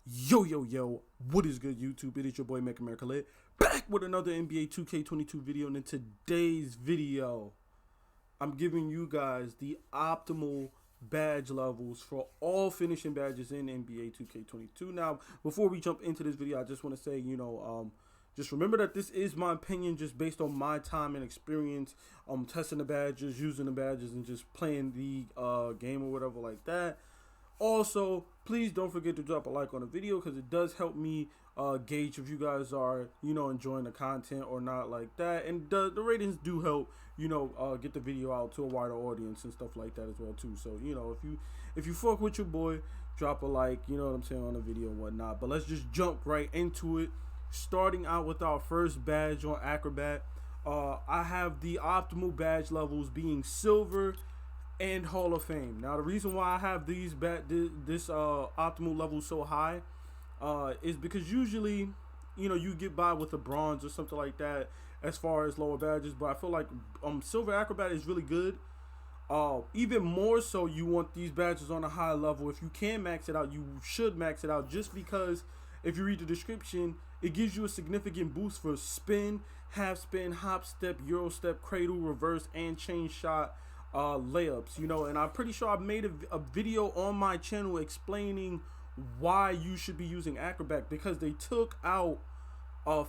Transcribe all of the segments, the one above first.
Yo, what is good, YouTube? It is your boy Make America Lit, back with another NBA 2K22 video. And in today's video, I'm giving you guys the optimal badge levels for all finishing badges in NBA 2K22. Now, before we jump into this video, I just want to say, just remember that this is my opinion, just based on my time and experience, testing the badges, using the badges, and just playing the game or whatever like that. Also, please don't forget to drop a like on the video, because it does help me gauge if you guys are, enjoying the content or not like that. And the ratings do help, get the video out to a wider audience and stuff like that as well too. So, if you fuck with your boy, drop a like, on the video and whatnot. But let's just jump right into it. Starting out with our first badge on Acrobat. I have the optimal badge levels being silver and Hall of Fame. Now, the reason why I have this optimal level so high is because usually, you get by with a bronze or something like that as far as lower badges, but I feel like Silver Acrobat is really good. Even more so, you want these badges on a high level. If you can max it out, you should max it out, just because if you read the description, it gives you a significant boost for spin, half spin, hop step, euro step, cradle, reverse, and chain shot layups, and I'm pretty sure I've made a video on my channel explaining why you should be using Acrobat, because they took out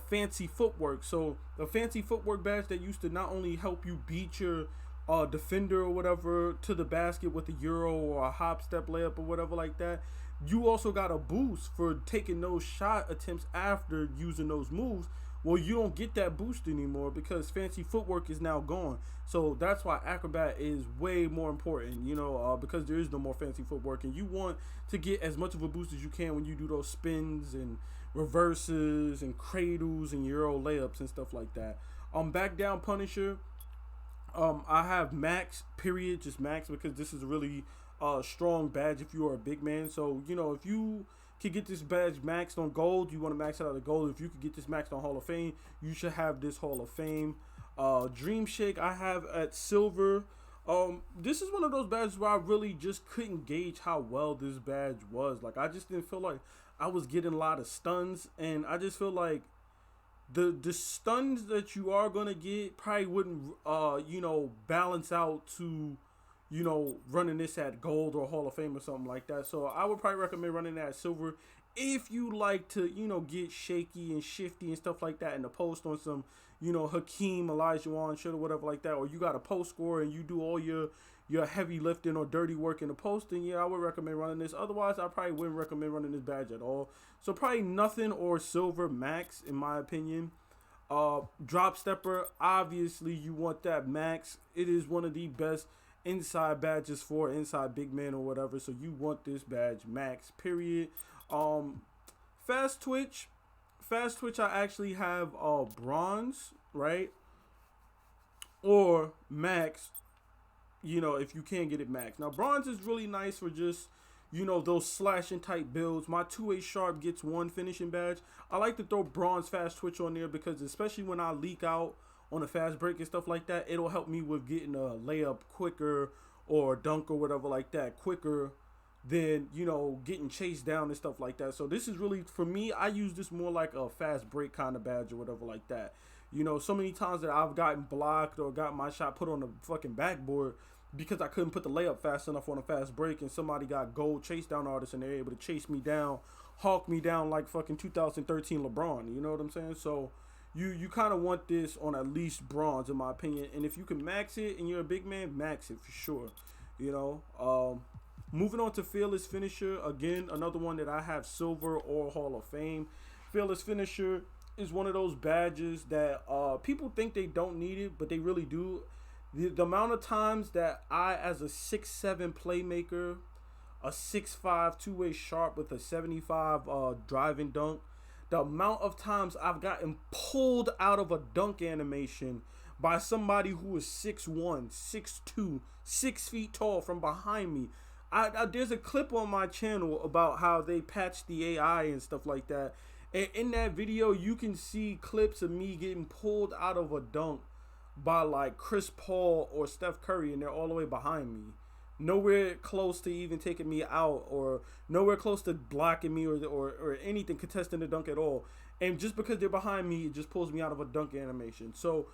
fancy footwork. So the fancy footwork badge that used to not only help you beat your defender or whatever to the basket with a euro or a hop step layup or whatever like that, you also got a boost for taking those shot attempts after using those moves. Well, you don't get that boost anymore because fancy footwork is now gone. So that's why Acrobat is way more important, because there is no more fancy footwork, and you want to get as much of a boost as you can when you do those spins and reverses and cradles and euro layups and stuff like that. Back down Punisher, I have max, period, just max, because this is a really strong badge if you are a big man. So, if you can get this badge maxed on gold, you want to max it out of gold. If you could get this maxed on Hall of Fame, you should have this Hall of Fame. Dream Shake I have at silver. This is one of those badges where I really just couldn't gauge how well this badge was. Like, I just didn't feel like I was getting a lot of stuns, and I just feel like the stuns that you are gonna get probably wouldn't balance out to running this at gold or Hall of Fame or something like that. So I would probably recommend running that at silver if you like to, get shaky and shifty and stuff like that in the post on some, Hakeem Olajuwon shit or whatever like that, or you got a post scorer and you do all your heavy lifting or dirty work in the post, then yeah, I would recommend running this. Otherwise, I probably wouldn't recommend running this badge at all. So probably nothing or silver max, in my opinion. Drop stepper, obviously you want that max. It is one of the best inside badges for inside big man or whatever, so you want this badge max, period. Fast twitch I actually have bronze, right, or max, if you can get it max. Now bronze is really nice for just those slashing type builds. My 2A sharp gets one finishing badge. I like to throw bronze fast twitch on there because especially when I leak out on a fast break and stuff like that, it'll help me with getting a layup quicker or dunk or whatever like that quicker than, getting chased down and stuff like that. So this is really, for me, I use this more like a fast break kind of badge or whatever like that. So many times that I've gotten blocked or got my shot put on the fucking backboard because I couldn't put the layup fast enough on a fast break, and somebody got gold chase down artists and they're able to chase me down, hawk me down like fucking 2013 LeBron, you know what I'm saying? So you kind of want this on at least bronze, in my opinion. And if you can max it and you're a big man, max it for sure. Moving on to Fearless Finisher. Again, another one that I have silver or Hall of Fame. Fearless Finisher is one of those badges that people think they don't need it, but they really do. The amount of times that I, as a 6'7" playmaker, a 6'5" two-way sharp with a 75 driving dunk, the amount of times I've gotten pulled out of a dunk animation by somebody who is 6'1", 6'2", 6 feet tall from behind me. There's a clip on my channel about how they patched the AI and stuff like that. And in that video, you can see clips of me getting pulled out of a dunk by like Chris Paul or Steph Curry, and they're all the way behind me. nowhere close to even taking me out, or nowhere close to blocking me, or anything contesting the dunk at all. And just because they're behind me, it just pulls me out of a dunk animation. So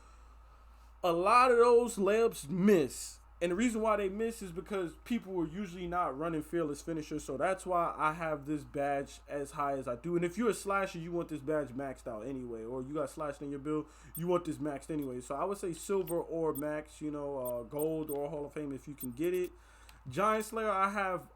a lot of those layups miss. And the reason why they miss is because people are usually not running fearless finishers. So that's why I have this badge as high as I do. And if you're a slasher, you want this badge maxed out anyway. Or you got slashed in your build, you want this maxed anyway. So I would say silver or max, gold or Hall of Fame if you can get it. Giant Slayer, I have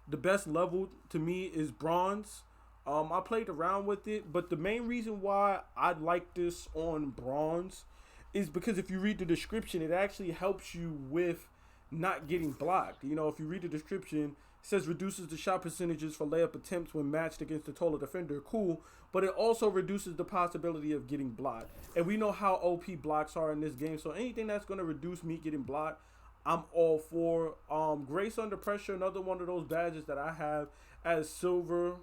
the best level to me is bronze. I played around with it, but the main reason why I like this on bronze is because if you read the description, it actually helps you with not getting blocked. If you read the description, it says reduces the shot percentages for layup attempts when matched against the taller defender. Cool, but it also reduces the possibility of getting blocked. And we know how OP blocks are in this game, so anything that's going to reduce me getting blocked, I'm all for. Grace under pressure, another one of those badges that I have as silver,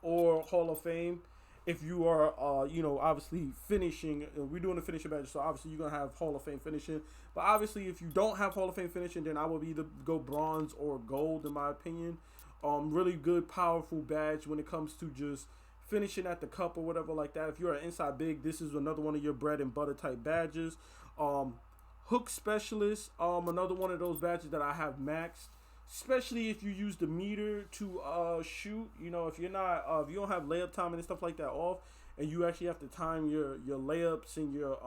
or Hall of Fame. If you are, obviously finishing, we're doing the finishing badge, so obviously you're going to have Hall of Fame finishing. But obviously, if you don't have Hall of Fame finishing, then I will either go bronze or gold, in my opinion. Really good, powerful badge when it comes to just finishing at the cup or whatever like that. If you're an inside big, this is another one of your bread and butter type badges. Hook specialist, another one of those badges that I have maxed. Especially if you use the meter to shoot, if you're not, if you don't have layup timing and stuff like that off, and you actually have to time your layups and your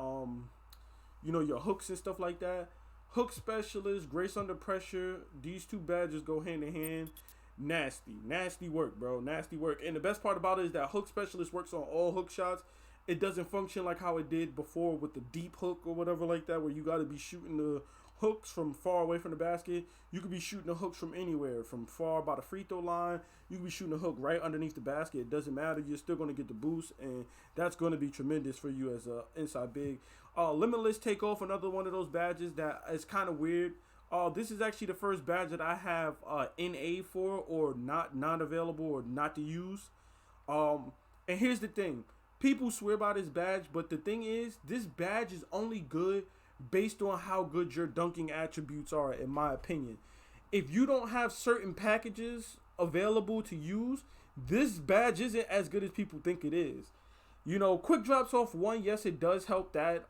your hooks and stuff like that. Hook specialist, grace under pressure, these two badges go hand in hand. Nasty work, bro, nasty work. And the best part about it is that hook specialist works on all hook shots. It doesn't function like how it did before with the deep hook or whatever like that, where you got to be shooting the hooks from far away from the basket. You could be shooting the hooks from anywhere, from far by the free throw line. You could be shooting a hook right underneath the basket. It doesn't matter. You're still going to get the boost, and that's going to be tremendous for you as a inside big. Limitless takeoff, another one of those badges that is kind of weird. This is actually the first badge that I have NA for, or not available, or not to use. And here's the thing. People swear by this badge, but the thing is, this badge is only good based on how good your dunking attributes are, in my opinion. If you don't have certain packages available to use, this badge isn't as good as people think it is. Quick drops off one, yes, it does help that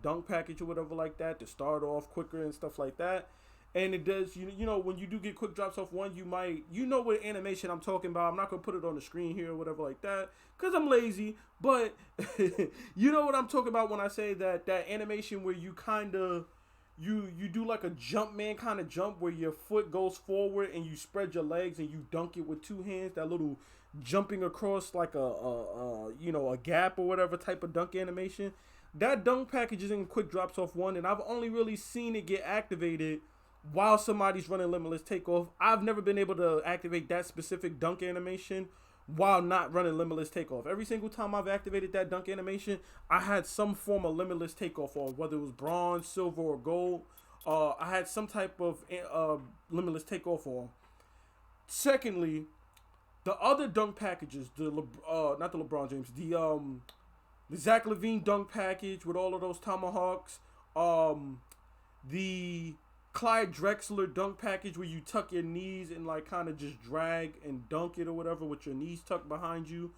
dunk package or whatever like that to start off quicker and stuff like that. And it does, when you do get quick drops off one, you might, what animation I'm talking about. I'm not going to put it on the screen here or whatever like that, because I'm lazy. But you know what I'm talking about when I say that animation where you kind of, you do like a jump man kind of jump where your foot goes forward and you spread your legs and you dunk it with two hands. That little jumping across like a gap or whatever type of dunk animation. That dunk package is in quick drops off one, and I've only really seen it get activated while somebody's running limitless takeoff. I've never been able to activate that specific dunk animation while not running limitless takeoff. Every single time I've activated that dunk animation, I had some form of limitless takeoff on, whether it was bronze, silver, or gold. I had some type of limitless takeoff on. Secondly, the other dunk packages, not the LeBron James, the Zach LaVine dunk package with all of those tomahawks, the Clyde Drexler dunk package where you tuck your knees and like kind of just drag and dunk it or whatever with your knees tucked behind you,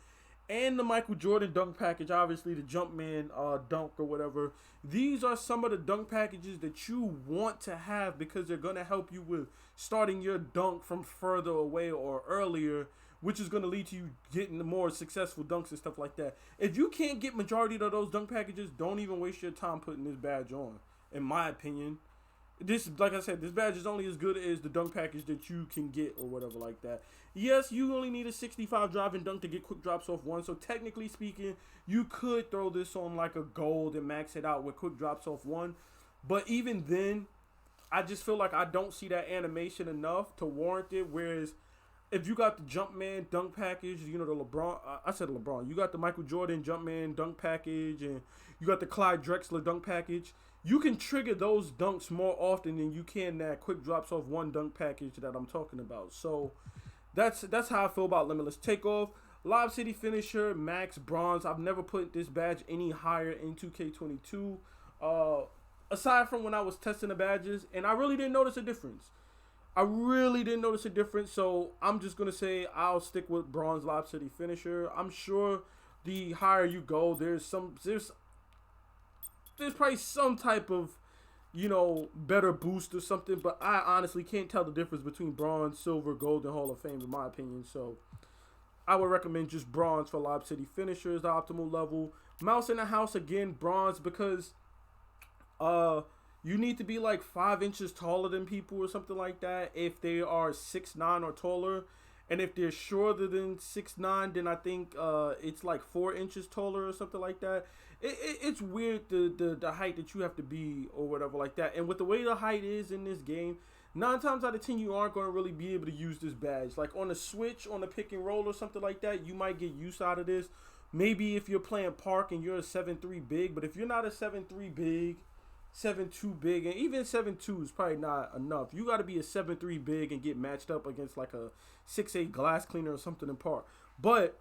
and the Michael Jordan dunk package, obviously the Jumpman dunk or whatever. These are some of the dunk packages that you want to have because they're going to help you with starting your dunk from further away or earlier, which is going to lead to you getting the more successful dunks and stuff like that. If you can't get majority of those dunk packages, don't even waste your time putting this badge on, in my opinion. This, like I said, this badge is only as good as the dunk package that you can get or whatever like that. Yes, you only need a 65 driving dunk to get quick drops off one. So technically speaking, you could throw this on like a gold and max it out with quick drops off one. But even then, I just feel like I don't see that animation enough to warrant it. Whereas if you got the Jumpman dunk package, the LeBron, I said LeBron, you got the Michael Jordan Jumpman dunk package, and you got the Clyde Drexler dunk package, you can trigger those dunks more often than you can that quick drops off one dunk package that I'm talking about. So that's how I feel about Limitless Takeoff. Lob City Finisher, Max, Bronze. I've never put this badge any higher in 2K22. Aside from when I was testing the badges, and I really didn't notice a difference. I really didn't notice a difference, so I'm just gonna say I'll stick with bronze Lob City finisher. I'm sure the higher you go, there's probably some type of better boost or something, but I honestly can't tell the difference between bronze, silver, gold, and Hall of Fame in my opinion. So I would recommend just bronze for Lob City finisher is the optimal level. Mouse in the house again, bronze because you need to be like 5 inches taller than people or something like that if they are 6'9" or taller. And if they're shorter than 6'9", then I think it's like 4 inches taller or something like that. It's weird the height that you have to be or whatever like that. And with the way the height is in this game, 9 times out of 10 you aren't going to really be able to use this badge. Like on the switch, on the pick and roll or something like that, you might get use out of this. Maybe if you're playing park and you're a 7'3" big, but if you're not a 7'3" big, 7'2" big, and even 7'2" is probably not enough. You got to be a 7'3" big and get matched up against like a 6'8" glass cleaner or something in park. But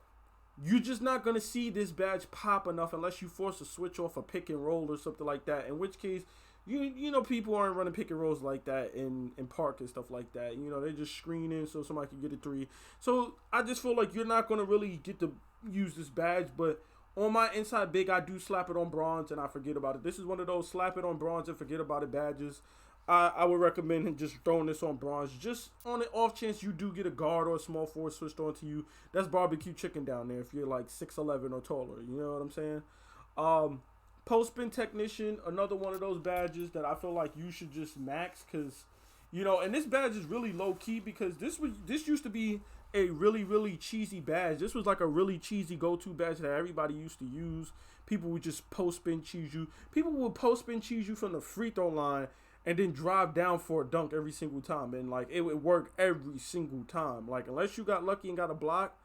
you're just not going to see this badge pop enough unless you force a switch off a pick and roll or something like that, in which case you know people aren't running pick and rolls like that in park and stuff like that. They're just screening so somebody can get a 3. So I just feel like you're not going to really get to use this badge. But on my inside big, I do slap it on bronze and I forget about it. This is one of those slap it on bronze and forget about it badges. I would recommend him just throwing this on bronze. Just on the off chance you do get a guard or a small forward switched onto you. That's barbecue chicken down there if you're like 6'11" or taller. You know what I'm saying? Post spin technician, another one of those badges that I feel like you should just max because, and this badge is really low key because this used to be a really cheesy badge. This was like a really cheesy go-to badge that everybody used to use. People would just post spin cheese you. People would post spin cheese you from the free throw line and then drive down for a dunk every single time, and like it would work every single time. Like unless you got lucky and got a block,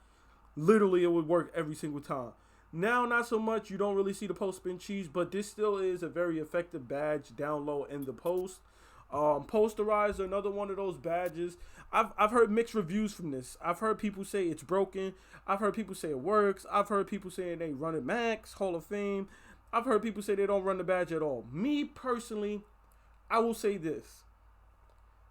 literally it would work every single time. Now, not so much. You don't really see the post spin cheese, but this still is a very effective badge down low in the post. Posterizer, another one of those badges. I've heard mixed reviews from this. I've heard people say it's broken. I've heard people say it works. I've heard people saying they run it max, Hall of Fame. I've heard people say they don't run the badge at all. Me personally, I will say this.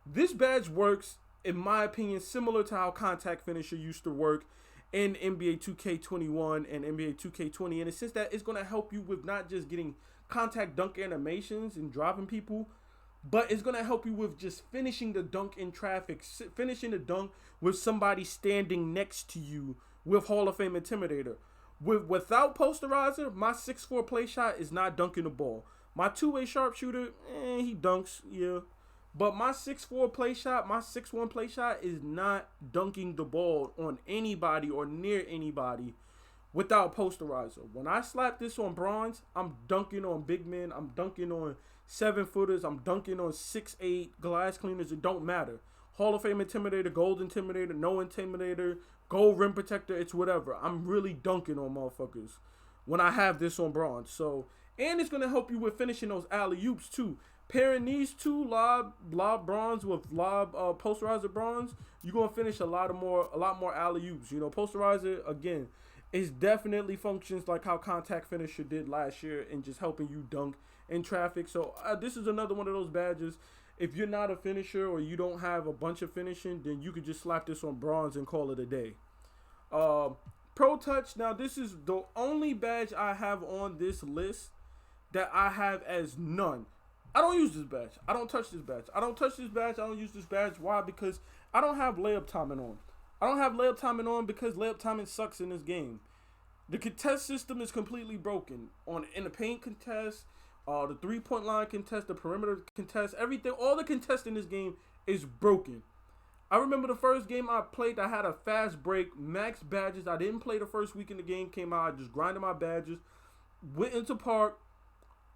This badge works, in my opinion, similar to how contact finisher used to work in NBA 2K21 and NBA 2K20, in the sense that it's going to help you with not just getting contact dunk animations and dropping people, but it's going to help you with just finishing the dunk in traffic, finishing the dunk with somebody standing next to you with Hall of Fame Intimidator. Without posterizer, my 6'4" play shot is not dunking the ball. My two-way sharpshooter, he dunks, yeah. But my 6'4" play shot, my 6'1" play shot is not dunking the ball on anybody or near anybody without posterizer. When I slap this on bronze, I'm dunking on big men. I'm dunking on 7-footers. I'm dunking on 6'8" glass cleaners. It don't matter. Hall of Fame Intimidator, Gold Intimidator, No Intimidator, Gold Rim Protector, it's whatever. I'm really dunking on motherfuckers when I have this on bronze. So, and it's going to help you with finishing those alley-oops too. Pairing these two, lob bronze with lob posterizer bronze, you're gonna finish a lot more alley-oops. Posterizer again, it definitely functions like how contact finisher did last year in just helping you dunk in traffic. So this is another one of those badges. If you're not a finisher or you don't have a bunch of finishing, then you could just slap this on bronze and call it a day. Pro Touch. Now this is the only badge I have on this list that I have as none. I don't use this badge. I don't touch this badge. I don't use this badge. Why? Because I don't have layup timing on. I don't have layup timing on because layup timing sucks in this game. The contest system is completely broken. In the paint contest, the 3-point line contest, the perimeter contest, everything, all the contest in this game is broken. I remember the first game I played, I had a fast break, max badges. I didn't play the first week in the game came out. I just grinded my badges, went into park,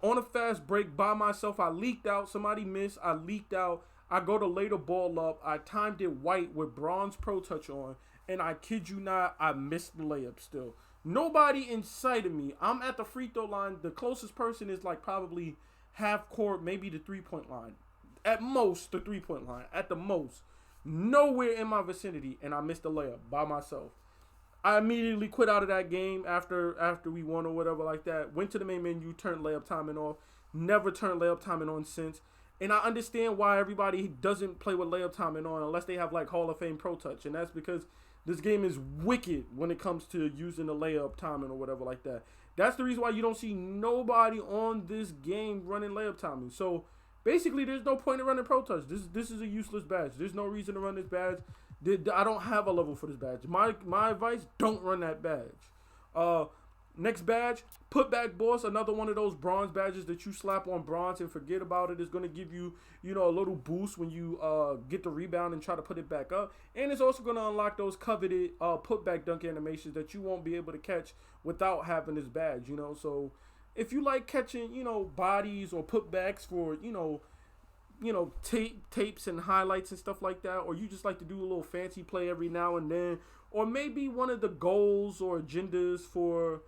on a fast break by myself. I leaked out. Somebody missed. I leaked out. I go to lay the ball up. I timed it white with bronze Pro Touch on. And I kid you not, I missed the layup still. Nobody in sight of me. I'm at the free throw line. The closest person is like probably half court, maybe the 3-point line. At most, the 3-point line. At the most. Nowhere in my vicinity. And I missed the layup by myself. I immediately quit out of that game after we won or whatever like that. Went to the main menu, turned layup timing off. Never turned layup timing on since. And I understand why everybody doesn't play with layup timing on unless they have like Hall of Fame Pro Touch, and that's because this game is wicked when it comes to using the layup timing or whatever like that. That's the reason why you don't see nobody on this game running layup timing. So basically, there's no point in running Pro Touch. This is a useless badge. There's no reason to run this badge. I don't have a level for this badge. My advice: don't run that badge. Next badge, putback boss. Another one of those bronze badges that you slap on bronze and forget about it. Is going to give you, you know, a little boost when you get the rebound and try to put it back up. And it's also going to unlock those coveted putback dunk animations that you won't be able to catch without having this badge. You know, so if you like catching, you know, bodies or putbacks for, you know, tapes and highlights and stuff like that, or you just like to do a little fancy play every now and then, or maybe one of the goals or agendas for,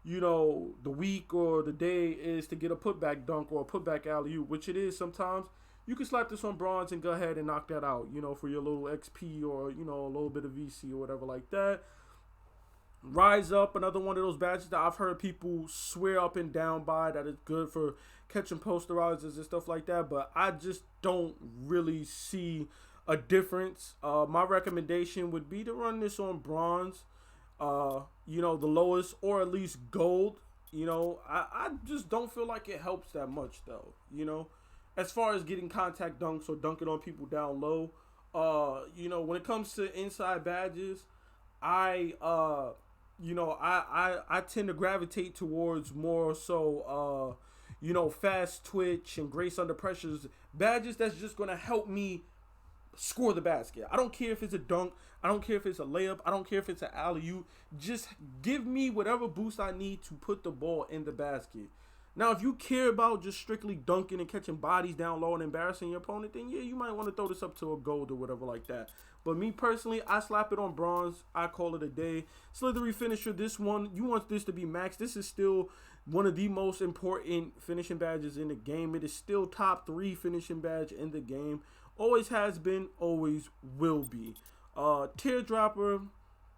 you know, the week or the day is to get a putback dunk or a putback alley-oop, which it is sometimes. You can slap this on bronze and go ahead and knock that out, you know, for your little XP or, you know, a little bit of VC or whatever like that. Rise Up, another one of those badges that I've heard people swear up and down by, that is good for catching posterizers and stuff like that, but I just don't really see a difference. My recommendation would be to run this on bronze, you know, the lowest, or at least gold. You know, I just don't feel like it helps that much though, you know, as far as getting contact dunks or dunking on people down low. You know, when it comes to inside badges, you know, I tend to gravitate towards more so, you know, fast twitch and grace under pressures badges that's just going to help me score the basket. I don't care if it's a dunk. I don't care if it's a layup. I don't care if it's an alley-oop. Just give me whatever boost I need to put the ball in the basket. Now, if you care about just strictly dunking and catching bodies down low and embarrassing your opponent, then yeah, you might want to throw this up to a gold or whatever like that. But me personally, I slap it on bronze. I call it a day. Slithery finisher, this one, you want this to be max. This is still one of the most important finishing badges in the game. It is still top 3 finishing badge in the game. Always has been, always will be. Teardropper.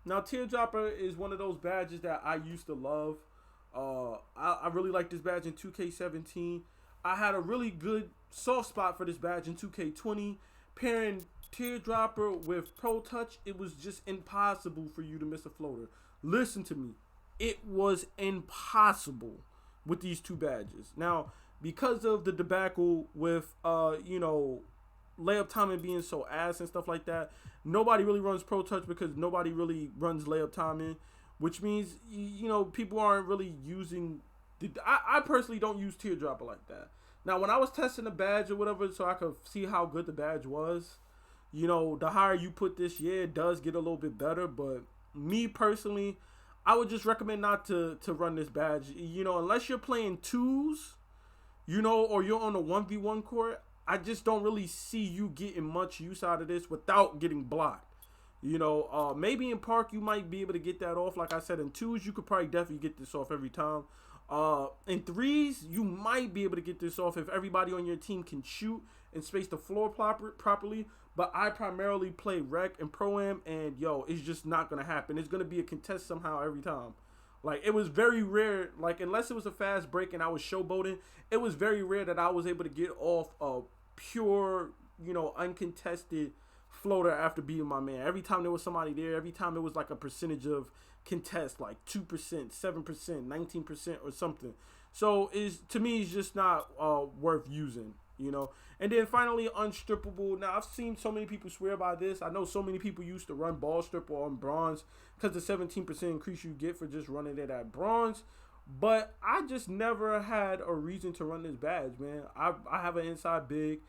Now, Teardropper is one of those badges that I used to love. I really like this badge in 2K17. I had a really good soft spot for this badge in 2K20. Pairing Teardropper with Pro Touch, it was just impossible for you to miss a floater. Listen to me. It was impossible with these two badges. Now, because of the debacle with, you know, layup timing being so ass and stuff like that, nobody really runs Pro Touch because nobody really runs layup timing, which means, you know, people aren't really using I personally don't use Teardropper like that. Now, when I was testing the badge or whatever so I could see how good the badge was, you know, the higher you put this, yeah, it does get a little bit better, but me personally, I would just recommend not to run this badge, you know, unless you're playing twos, you know, or you're on a 1v1 court. I just don't really see you getting much use out of this without getting blocked. You know, maybe in park you might be able to get that off. Like I said, in twos you could probably definitely get this off every time. In threes you might be able to get this off if everybody on your team can shoot and space the floor properly. But I primarily play rec and pro-am, and yo, it's just not gonna happen. It's gonna be a contest somehow every time. Like, it was very rare, like, unless it was a fast break and I was showboating, it was very rare that I was able to get off a pure, you know, uncontested floater after beating my man. Every time there was somebody there, every time it was like a percentage of contest, like 2%, 7%, 19% or something. So, to me, it's just not worth using, you know. And then finally, unstrippable. Now, I've seen so many people swear by this. I know so many people used to run ball stripper on bronze because the 17% increase you get for just running it at bronze. But I just never had a reason to run this badge, man. I have an inside big.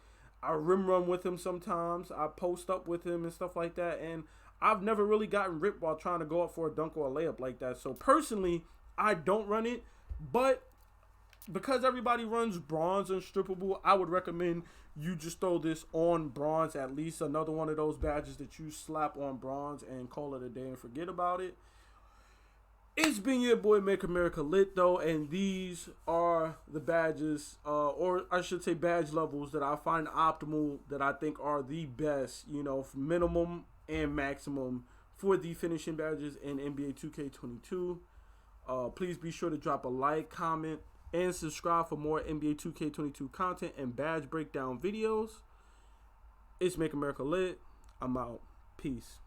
I rim run with him sometimes. I post up with him and stuff like that. And I've never really gotten ripped while trying to go up for a dunk or a layup like that. So personally, I don't run it. But because everybody runs bronze unstrippable, I would recommend you just throw this on bronze, at least another one of those badges that you slap on bronze and call it a day and forget about it. It's been your boy Make America Lit though, and these are the badges, or I should say badge levels that I find optimal, that I think are the best, you know, for minimum and maximum for the finishing badges in NBA 2K22. Please be sure to drop a like, comment, and subscribe for more NBA 2K22 content and badge breakdown videos. It's Make America Lit. I'm out. Peace.